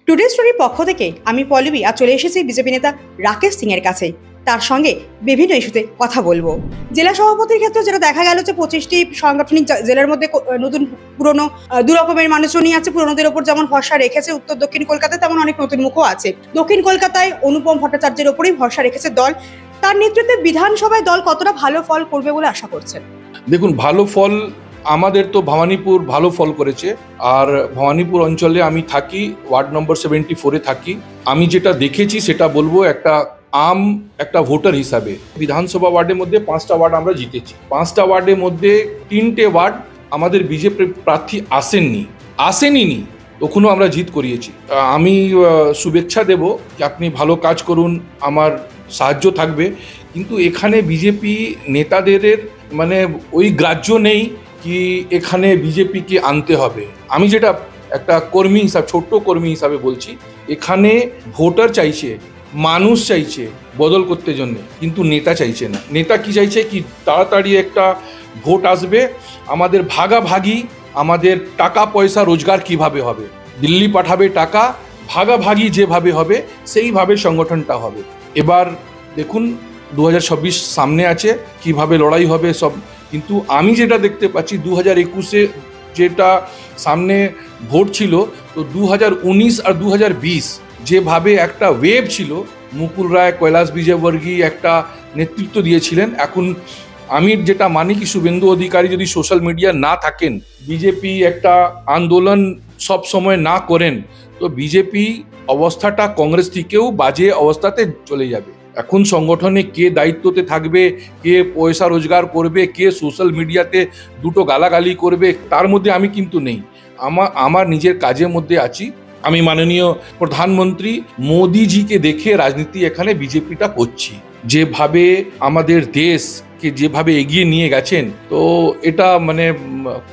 Today স্টোরির পক্ষ থেকে আমি পল্লবী আর চলে এসেছি বিজেপি নেতা রাকেশ সিং এর কাছে। তার সঙ্গে বিভিন্ন ইস্যুতে কথা বলবো। জেলা সভাপতির ক্ষেত্রে যেটা দেখা গেল যে 25টি সাংগঠনিক জেলার মধ্যে নতুন পুরনো দু রকমের মানুষজনই আছে। পুরনোদের ওপর যেমন ভরসা রেখেছে উত্তর দক্ষিণ কলকাতায়, তেমন অনেক নতুন মুখও আছে। দক্ষিণ কলকাতায় অনুপম ভট্টাচার্যের ওপরেই ভরসা রেখেছে দল। তার নেতৃত্বে বিধানসভায় দল কতটা ভালো ফল করবে বলে আশা করছেন? দেখুন, ভালো ফল আমাদের তো ভবানীপুর ভালো ফল করেছে। আর ভবানীপুর অঞ্চলে আমি থাকি, ওয়ার্ড নম্বর 74-এ থাকি। আমি যেটা দেখেছি সেটা বলবো, একটা ভোটার হিসাবে বিধানসভা ওয়ার্ডের মধ্যে 5টা ওয়ার্ড আমরা জিতেছি। 5টা ওয়ার্ডের মধ্যে 3টে ওয়ার্ড আমাদের বিজেপি প্রার্থী আসেনি তখনও আমরা জিত করিয়েছি। আমি শুভেচ্ছা দেব যে আপনি ভালো কাজ করুন, আমার সাহায্য থাকবে। কিন্তু এখানে বিজেপি নেতাদের মানে ওই গ্রাহ্য নেই কি এখানে বিজেপিকে আনতে হবে। আমি যেটা একটা কর্মী হিসাবে, ছোট্ট কর্মী হিসাবে বলছি, এখানে ভোটার চাইছে, মানুষ চাইছে বদল করতে জন্য, কিন্তু নেতা চাইছে না। নেতা কি চাইছে কি তাড়াতাড়ি একটা ভোট আসবে, আমাদের ভাগাভাগি, আমাদের টাকা পয়সা রোজগার কিভাবে হবে, দিল্লি পাঠাবে টাকা, ভাগাভাগি যেভাবে হবে সেইভাবে সংগঠনটা হবে। এবার দেখুন 2026 সামনে আছে, কিভাবে লড়াই হবে সব। কিন্তু আমি যেটা দেখতে পাচ্ছি 2021-এ যেটা সামনে ভোট ছিল, তো 2019 আর 2020 যেভাবে একটা ওয়েভ ছিল, মুকুল রায়, কৈলাস বিজয়বর্গী একটা নেতৃত্ব দিয়েছিলেন। এখন আমি যেটা মানি কি শুভেন্দু অধিকারী যদি সোশ্যাল মিডিয়া না থাকেন, বিজেপি একটা আন্দোলন সব সময় না করেন, তো বিজেপি অবস্থাটা কংগ্রেস থেকেও বাজে অবস্থাতে চলে যাবে। এখন সংগঠনে কে দায়িত্বতে থাকবে, কে পয়সা রোজগার করবে, কে সোশ্যাল মিডিয়াতে দুটো গালাগালি করবে, তার মধ্যে আমি কিন্তু নেই। আমার নিজের কাজের মধ্যে আছি। আমি মাননীয় প্রধানমন্ত্রী মোদিজিকে দেখে রাজনীতি এখানে বিজেপিটা করছি। যেভাবে আমাদের দেশকে যেভাবে এগিয়ে নিয়ে গেছেন, তো এটা মানে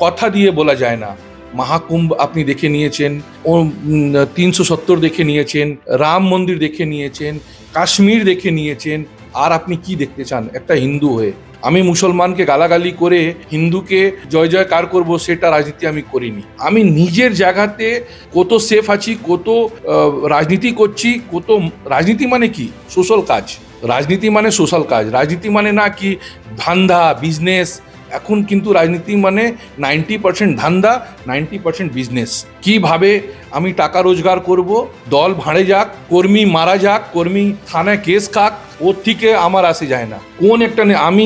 কথা দিয়ে বলা যায় না। মহাকুম্ভ আপনি দেখে নিয়েছেন, 370 দেখে নিয়েছেন, রাম মন্দির দেখে নিয়েছেন, কাশ্মীর দেখে নিয়েছেন। আর আপনি কি দেখতে চান একটা হিন্দু হয়ে? আমি মুসলমানকে গালাগালি করে হিন্দুকে জয় জয়কার করব, সেটা রাজনীতি আমি করিনি। আমি নিজের জায়গাতে কত সেফ আছি, কত রাজনীতি করছি, কত রাজনীতি মানে কি সোশ্যাল কাজ। রাজনীতি মানে সোশ্যাল কাজ, রাজনীতি মানে না কি ধান্দা বিজনেস। এখন কিন্তু রাজনীতি মানে 90% ধান্দা, 90% বিজনেস। কিভাবে আমি টাকা রোজগার করব, দল ভাঁড়ে যাক, কর্মী মারা যাক, কর্মী থানায় কেস খাক, ওর থেকে আমার আসে যায় না। কোন একটা আমি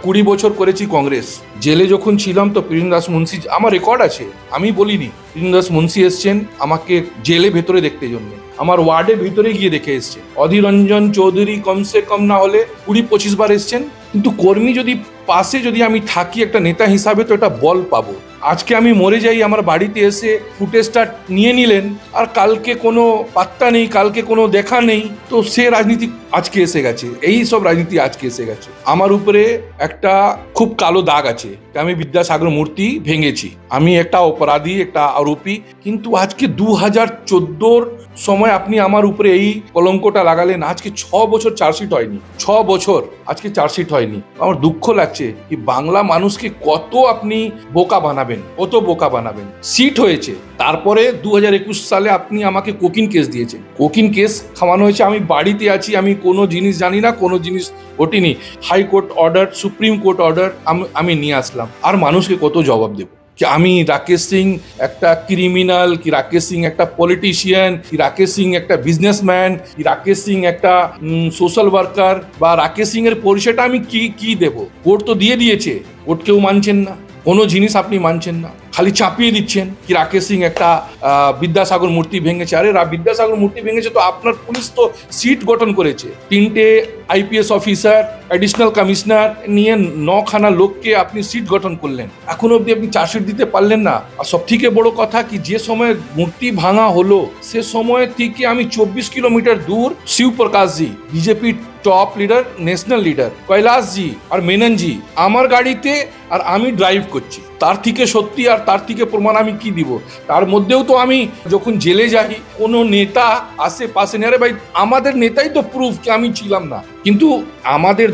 20 বছর করেছি কংগ্রেস। জেলে যখন ছিলাম তো প্রিয়দাস মুন্সি, আমার রেকর্ড আছে, আমি বলিনি, প্রিয়দাস মুন্সি এসছেন আমাকে জেলে ভেতরে দেখতে জন্য, আমার ওয়ার্ডের ভিতরে গিয়ে দেখে এসছেন। অধীর রঞ্জন চৌধুরী কমসে কম না হলে 20-25 বার এসছেন। কিন্তু কর্মী যদি পাশে যদি আমি থাকি একটা নেতা হিসাবে, তো এটা বল পাবো। আজকে আমি মরে যাই, আমার বাড়িতে এসে ফুটেজটা নিয়ে নিলেন, আর কালকে কোনো পাত্তা নেই, কালকে কোনো দেখা নেই, তো সে রাজনীতি আজকে এসে গেছে। এই সব রাজনীতি আজকে এসে গেছে। আমার উপরে একটা খুব কালো দাগ আছে, আমি বিদ্যাসাগর মূর্তি ভেঙেছি, আমি একটা অপরাধী, একটা আরোপী। কিন্তু আজকে 2014 সময় আপনি আমার উপরে এই কলঙ্কটা লাগালেন। আজকে 6 বছর চার্জশিট হয়নি, 6 বছর আজকে চার্জশিট হয়নি। আমার দুঃখ লাগছে কি বাংলা মানুষকে কত আপনি বোকা বানাবেন, কত বোকা বানাবেন। সিট হয়েছে, তারপরে 2021 সালে আপনি আমাকে কোকিন কেস দিয়েছেন, কোকিন কেস খাওয়ানো হয়েছে। আমি বাড়িতে আছি, আমি কোনো জিনিস জানি না, কোনো জিনিস ঘটিনি। High court order, supreme court order আমি নিয়ে আসলাম। আর মানুষকে কত জবাব দেব কি আমি রাকেশ সিং একটা ক্রিমিনাল, কি রাকেশ সিং একটা পলিটিশিয়ান, কি রাকেশ সিং একটা বিজনেসম্যান, কি রাকেশ সিং একটা সোশ্যাল ওয়ার্কার, বা রাকেশ সিং এর পরিচয়টা আমি কি দেব? কোর্ট তো দিয়ে দিয়েছে, কোর্ট কেউ মানছেন না, কোনো জিনিস আপনি মানছেন না, খালি চাপিয়ে দিচ্ছেন কি রাকেশ সিং একটা বিদ্যাসাগর মূর্তি ভেঙেছে। আরে বিদ্যাসাগর মূর্তি ভেঙেছে তো আপনার পুলিশ তো সিট গঠন করেছে, 3টে IPS অফিসার, অ্যাডিশনাল কমিশনার নিয়ে 9খানা লোককে আপনি সিট গঠন করলেন। এখনো অব্দি আপনি চার্জশিট দিতে পারলেন না। আর সব থেকে বড় কথা কি, যে সময় মূর্তি ভাঙা হলো সে সময় থেকে আমি 24 কিলোমিটার দূর Shivprakashji, BJP top leader, national leader, Kailashji আর মেননজি আমার গাড়িতে, আর আমি ড্রাইভ করছি। তার থেকে সত্যি আর তার থেকে প্রমাণ আমি কি দিব? তার মধ্যেও তো আমি যখন জেলে যাই, কোনো নেতা আশেপাশে নেই। আরে ভাই, আমাদের নেতাই তো প্রুফ কি আমি ছিলাম না। কিন্তু আমাদের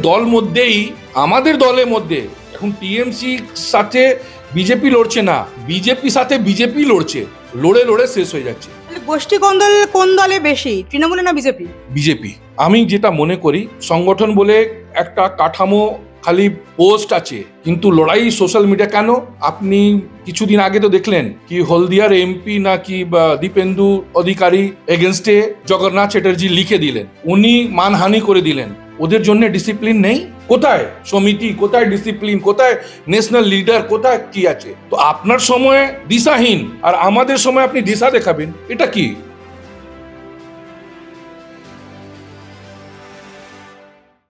দলের মধ্যে এখন টিএমসি সাথে বিজেপি লড়ছে না, বিজেপি সাথে বিজেপি লড়ছে, লড়ে শেষ হয়ে যাচ্ছে। গোষ্ঠী কোন দলে বেশি, তৃণমূলে না বিজেপি? বিজেপি। আমি যেটা মনে করি, সংগঠন বলে একটা কাঠামো, খালি পোস্ট আছে, কিন্তু লড়াই সোশ্যাল মিডিয়া কেন? আপনি কিছুদিন আগে তো দেখলেন কি হলদিয়ার এমপি নাকি দীপেন্দু অধিকারী এগেনস্টে জগন্নাথ চ্যাটার্জি লিখে দিলেন, উনি মানহানি করে দিলেন। ওদের জন্য ডিসিপ্লিন নেই? কোথায় সমিতি, কোথায় ডিসিপ্লিন, কোথায় ন্যাশনাল লিডার, কোথায় কি আছে? তো আপনার সময় দিশাহীন আর আমাদের সময় আপনি দিশা দেখাবেন, এটা কি?